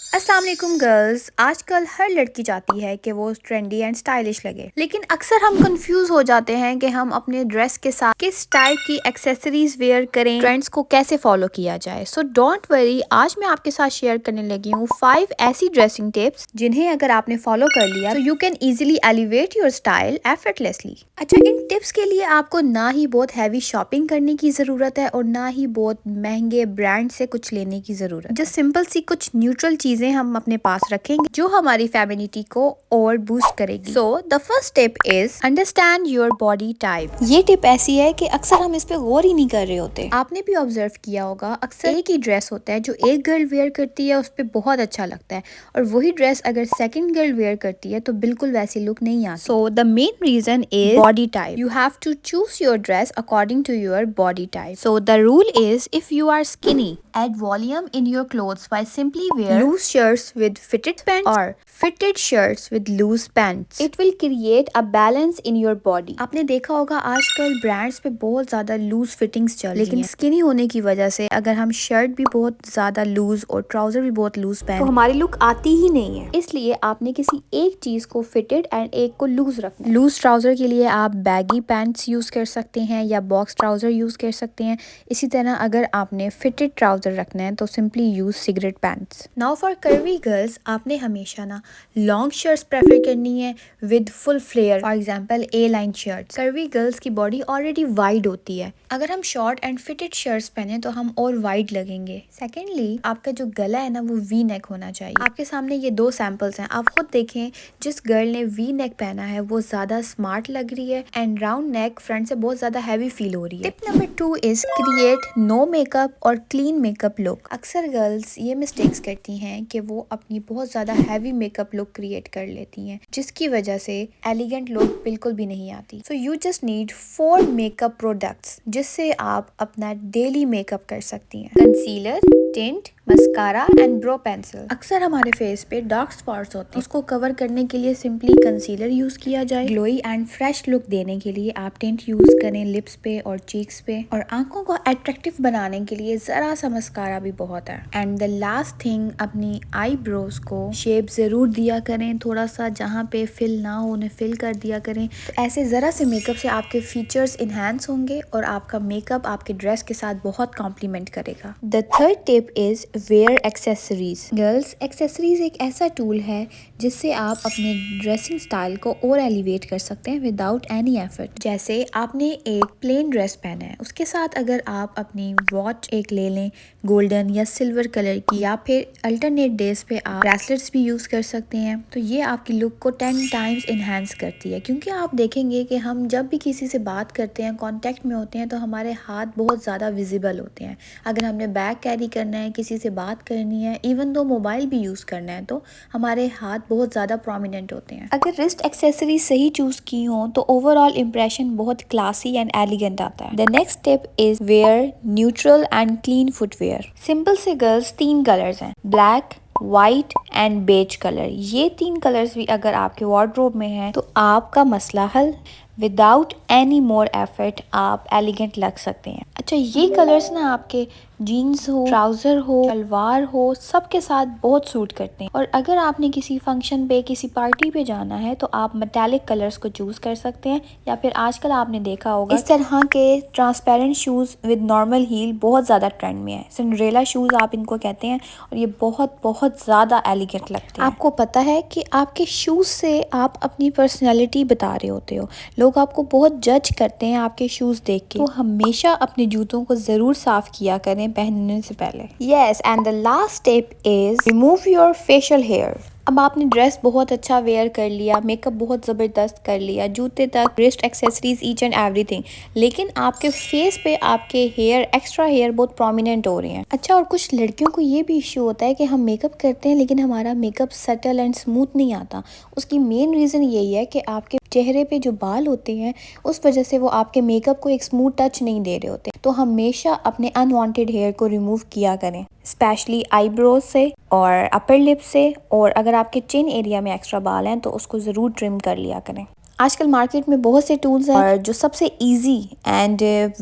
अस्सलाम वालेकुम गर्ल्स। आजकल हर लड़की चाहती है कि वो ट्रेंडी एंड स्टाइलिश लगे, लेकिन अक्सर हम कंफ्यूज हो जाते हैं कि हम अपने ड्रेस के साथ किस टाइप की एक्सेसरीज वेयर करें, ट्रेंड्स को कैसे फॉलो किया जाए। सो डोंट वरी, आज मैं आपके साथ शेयर करने लगी हूँ 5 ऐसी ड्रेसिंग टिप्स जिन्हें अगर आपने फॉलो कर लिया तो you can easily elevate your style effortlessly. अच्छा, इन टिप्स के लिए आपको ना ही बहुत हैवी शॉपिंग करने की जरूरत है और ना ही बहुत महंगे ब्रांड से कुछ लेने की जरूरत है। जस्ट सिंपल सी कुछ न्यूट्रल चीजें हम अपने पास रखेंगे जो हमारी फेमिनिटी को और बूस्ट करेगी। So the first tip is understand your body type. ये टिप ऐसी है कि अक्सर हम इस पे गौर ही नहीं कर रहे होते। आपने भी ऑब्जर्व किया होगा, अक्सर एक ही ड्रेस होता है जो एक गर्ल वेयर करती है, उस पर बहुत अच्छा लगता है, और वही ड्रेस अगर सेकंड गर्ल वेयर करती है तो बिल्कुल वैसी लुक नहीं आती। So the main reason is body type. You have to choose your dress according to your body type. So the rule is, if you are skinny, add volume in your clothes by simply wear loose shirts with fitted pants or fitted shirts with loose pants. It will create a balance in your body. आपने देखा होगा आजकल brands पे बहुत ज्यादा loose fittings चल रही हैं, लेकिन स्किनी होने की वजह से अगर हम शर्ट भी बहुत ज्यादा लूज और ट्राउजर भी बहुत लूज पहने तो हमारी लुक आती ही नहीं है। इसलिए आपने किसी एक चीज को फिटेड एंड एक को लूज रखना है। लूज ट्राउजर के लिए आप बैगी पैंट्स यूज कर सकते हैं या बॉक्स ट्राउजर यूज कर सकते हैं। इसी तरह अगर आपने फिटेड ट्राउजर रखना है तो simply use cigarette pants. Now for curvy girls, आपने हमेशा ना लॉन्ग शर्ट्स प्रेफर करनी है with full flare. For example A line shirts. Curvy girls की बॉडी ऑलरेडी वाइड होती है, अगर हम शॉर्ट एंड फिटेड शर्ट्स पहने तो हम और वाइड लगेंगे। सेकेंडली, आपका जो गला है ना वो वी नेक होना चाहिए। आपके सामने ये दो सैंपल्स हैं, आप खुद देखें। जिस गर्ल ने वी नेक पहना है वो ज्यादा स्मार्ट लग रही है एंड राउंड नेक फ्रंट से बहुत ज्यादा हैवी फील हो रही है। Tip number 2 is create no makeup और क्लीन मेकअप लुक। अक्सर गर्ल्स ये मिस्टेक्स करती हैं कि वो अपनी बहुत ज्यादा हैवी मेकअप लुक क्रिएट कर लेती हैं, जिसकी वजह से एलिगेंट लुक बिल्कुल भी नहीं आती। So you just need 4 makeup products जिससे आप अपना डेली मेकअप कर सकती हैं। Concealer, tint, mascara and bro pencil. अक्सर हमारे फेस पे डार्क स्पॉट्स होते हैं, उसको कवर करने के लिए सिंपली कंसीलर यूज किया जाए। ग्लोई एंड फ्रेश लुक देने के लिए आप टिंट यूज करें लिप्स पे और चीक्स पे, और आंखों को अट्रैक्टिव बनाने के लिए जरा सा मस्कारा भी बहुत है। एंड द लास्ट थिंग, अपनी आईब्रोज को शेप जरूर दिया करें, थोड़ा सा जहाँ पे फिल ना हो उन्हें फिल कर दिया करें। तो ऐसे जरा से मेकअप से आपके फीचर्स इनहेंस होंगे और आपका मेकअप आपके ड्रेस के साथ बहुत कॉम्प्लीमेंट करेगा। The third tip is wear accessories. Girls, accessories एक ऐसा टूल है जिससे आप अपने ड्रेसिंग स्टाइल को और एलिवेट कर सकते हैं विदाउट एनी एफर्ट। जैसे आपने एक प्लेन ड्रेस पहना है, उसके साथ अगर आप अपनी वॉच एक ले लें गोल्डन या सिल्वर कलर की, या फिर अल्टरनेट डेज पे आप ब्रेसलेट्स भी यूज कर सकते हैं, तो ये आपकी लुक को 10 टाइम्स इनहेंस करती है। क्योंकि आप देखेंगे कि हम जब भी किसी से बात करते हैं, कांटेक्ट में होते हैं, तो हमारे हाथ बहुत ज़्यादा विजिबल होते हैं। अगर हमने बैग कैरी करना है, किसी से बात करनी है, इवन दो मोबाइल भी यूज़ करना है, तो हमारे हाथ बहुत ज़्यादा प्रोमिनेंट होते हैं। अगर रिस्ट एक्सेसरी सही चूज़ की हो तो ओवरऑल इम्प्रेशन बहुत क्लासी एंड एलिगेंट आता है। The next tip is wear neutral and clean footwear. Simple से गर्ल्स 3 कलर्स हैं, black, white and beige colour. ये 3 कलर्स भी अगर आपके वार्डरोब में हैं तो आपका मसला हल। विदाउट एनी मोर एफर्ट आप एलिगेंट लग सकते हैं। अच्छा, ये कलर्स ना आपके जीन्स हो, ट्राउजर हो, सलवार हो, सबके साथ बहुत सूट करते हैं। और अगर आपने किसी फंक्शन पे, किसी पार्टी पे जाना है तो आप मेटालिक कलर्स को चूज कर सकते हैं, या फिर आजकल आपने देखा होगा इस तरह के transparent shoes with normal heel बहुत ज्यादा ट्रेंड में है। सिंड्रेला शूज आप इनको कहते हैं, और ये बहुत बहुत ज्यादा एलिगेंट लगते हैं। आपको पता है कि आपके शूज से आप अपनी पर्सनैलिटी बता रहे होते हो। लोग आपको बहुत जज करते हैं आपके शूज देख के, तो हमेशा अपने जूतों को जरूर साफ किया करें पहनने से पहले। Yes, and the last tip is remove your facial hair. अब आपने ड्रेस बहुत अच्छा वेयर कर लिया, मेकअप बहुत ज़बरदस्त कर लिया, जूते तक, wrist accessories, each and everything, लेकिन आपके फेस पे आपके हेयर, एक्स्ट्रा हेयर बहुत प्रोमिनेंट हो रहे हैं। अच्छा, और कुछ लड़कियों को ये भी इश्यू होता है कि हम मेकअप करते हैं लेकिन हमारा मेकअप सटल एंड स्मूथ नहीं आता। उसकी मेन रीज़न यही है कि आपके चेहरे पे जो बाल होते हैं उस वजह से वो आपके मेकअप को एक स्मूथ टच नहीं दे रहे होते। तो हमेशा अपने अनवांटेड हेयर को रिमूव किया करें, स्पेशली आईब्रोज से और अपर लिप से, और अगर आपके चिन एरिया में एक्स्ट्रा बाल हैं तो उसको ज़रूर ट्रिम कर लिया करें। आजकल मार्केट में बहुत से टूल्स हैं और जो सबसे इजी एंड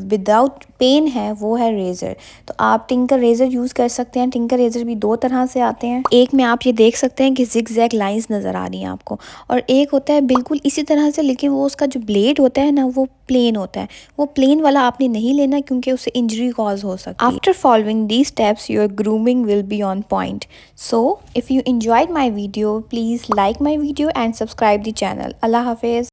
विदाउट पेन है वो है रेज़र। तो आप टिंकर रेज़र यूज़ कर सकते हैं। टिंकर रेज़र भी दो तरह से आते हैं। एक में आप ये देख सकते हैं कि जिग जैग लाइन्स नज़र आ रही हैं आपको, और एक होता है बिल्कुल इसी तरह से, लेकिन वो उसका जो ब्लेड होता है ना वो प्लेन होता है। वो प्लेन वाला आपने नहीं लेना क्योंकि उससे इंजरी कॉज हो सकती है। After following these steps your grooming will be on point. So if you enjoyed my video, please like my video and subscribe the channel. Allah Hafiz.